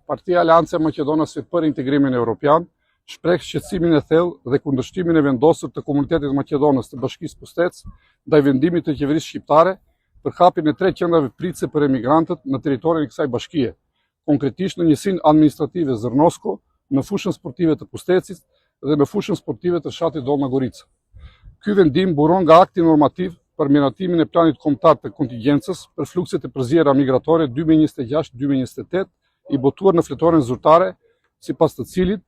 Partia Aleanca e Maqedonisë për Integrimin Evropian shpreh shqetësimin e thellë dhe kundërshtimin e vendosur të komunitetit maqedonas të Bashkisë Pushtec ndaj vendimit të qeverisë shqiptare për hapjen e 3 qendrave pritëse për emigrantët në territorin e kësaj bashkie, konkretisht në njësinë administrative Zrnosko, në fushën sportive të Pushtecit dhe në fushën sportive të fshatit Dolna Gorica. Ky vendim buron nga akti normativ për miratimin e planit kombëtar të kontingjencës për flukset e përzierë migratore 2026-2028 i botuar në fletoren zyrtare, sipas të cilit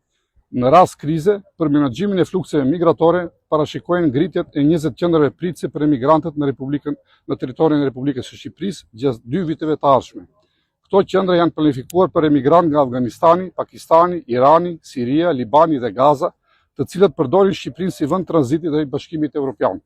në rast krize për menaxhimin e flukseve migratore parashikohen ngritjet e 20 qendrave pritëse për emigrantët në territorin e Republikës së Shqipërisë gjatë 2 viteve të ardhshme. Këto qendra janë planifikuar për emigrantë nga Afganistani, Pakistani, Irani, Siria, Libani dhe Gaza, të cilët përdorin Shqipërinë si vend tranziti drejt Bashkimit Evropian.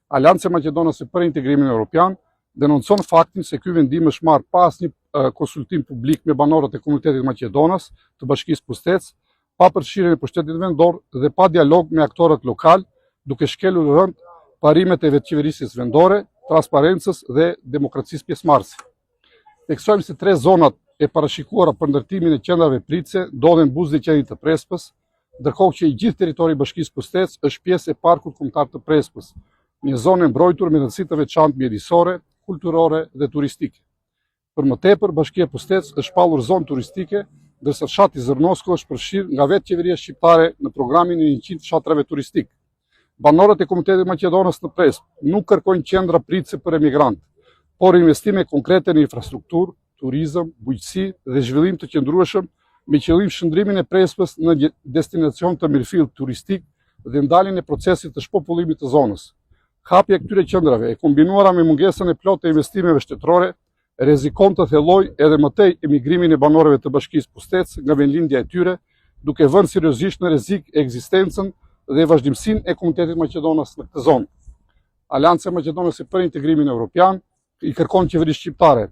Aleanca e Maqedonisë për Integrimin Evropian denoncon faktin se ky vendim është marrë pa asnjë konsultim publik me banorët e komunitetit maqedonas të Bashkisë Pushtec, pa përfshirjen e pushtetit vendor dhe pa dialog me aktorët lokal, duke shkelur rënd parimet e vetëqeverisjes vendore, transparencës dhe demokracisë pjesëmarrëse. Theksojmë se 3 zonat e parashikuara për ndërtimin e qendrave pritëse ndodhen Buzë dhe Qenit të Prespës, ndërkohë që i gjithë territori i Bashkisë Pushtec është pjesë e Parkut Kombëtar të Prespës, një zonë e mbrojtur me rëndësi të veçantë mjedisore, kulturore dhe turistike. Për më tepër, Bashkia Pushtec është shpallur zonë turistike, ndërsa fshati Zrnosko është përfshirë nga vetë qeveria shqiptare në programin e 100 fshatrave turistik. Banorët e komunitetit maqedonas në Prespë nuk kërkojnë qendra pritëse për emigrantë, por investime konkrete në infrastrukturë, turizëm, bujqësi dhe zhvillim të qëndrueshëm me qëllim shndrimin e Prespës në destinacion të mirëfill turistik dhe ndaljen e procesit të shpopullimit të zonës. Hapja e këtyre qendrave e kombinuara me mungesën e plotë të investimeve shtetërore rrezikon të thellojë edhe më tej emigrimin e banorëve të Bashkisë Pushtec nga vendlindja e tyre, duke vënë seriozisht në rrezik ekzistencën dhe vazhdimsinë e komunitetit maqedonas në këtë zonë. Aleanca e Maqedonisë për Integrimin Evropian i kërkon qeverisë shqiptare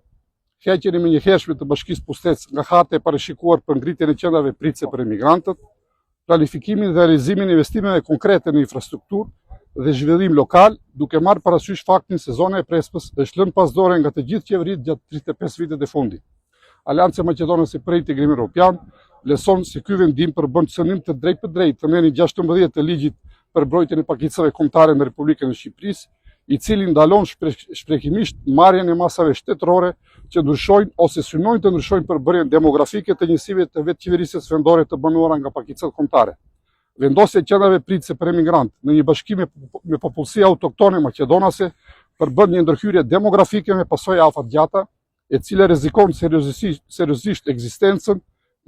heqjen e menjëhershme të Bashkisë Pushtec nga harta e parashikuar për ngritjen e qendrave pritëse për emigrantët, planifikimin dhe realizimin e investimeve konkrete në infrastrukturë dhe zhvillim lokal, duke marrë parasysh faktin se zona e Prespës është lënë pas dore nga të gjithë qeveritë gjatë 35 vitet e fundit. Aleanca e Maqedonisë për Integrimin Evropian leson se ky vendim përbën cënim të drejtë të neni 16 të ligjit për mbrojtjen e pakicave kombëtare në Republikën e Shqipërisë, i cili ndalon shprehimisht marrjen e masave shtetërore që ndryshojnë ose synojnë të ndryshojnë përbërjen demografike të njësive të vetëqeverisjes vendore të banuara nga pakicat kombëtare. Vendosja e qendrave pritëse për emigrantë në një bashki me popullsi autoktone maqedonase përbën një ndërhyrje demografike me pasoja afatgjata, e cila rrezikon seriozisht ekzistencën,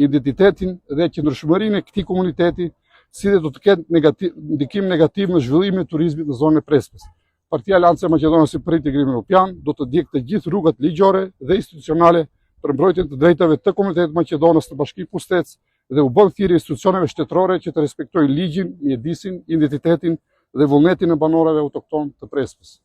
identitetin dhe qëndrueshmërinë e këtij komuniteti, si dhe do të ketë ndikim negativ në zhvillimin e turizmit në zonën e Prespës. Partia Aleanca e Maqedonisë për Integrimin Evropian do të djegë të gjithë rrugat ligjore dhe institucionale për mbrojtjen të drejtave të komunitetit maqedonas të Bashkisë Pushtec dhe u bën thirrje institucioneve shtetërore që të respektojnë ligjin, mjedisin, identitetin dhe vullnetin e banorëve autokton të Prespës.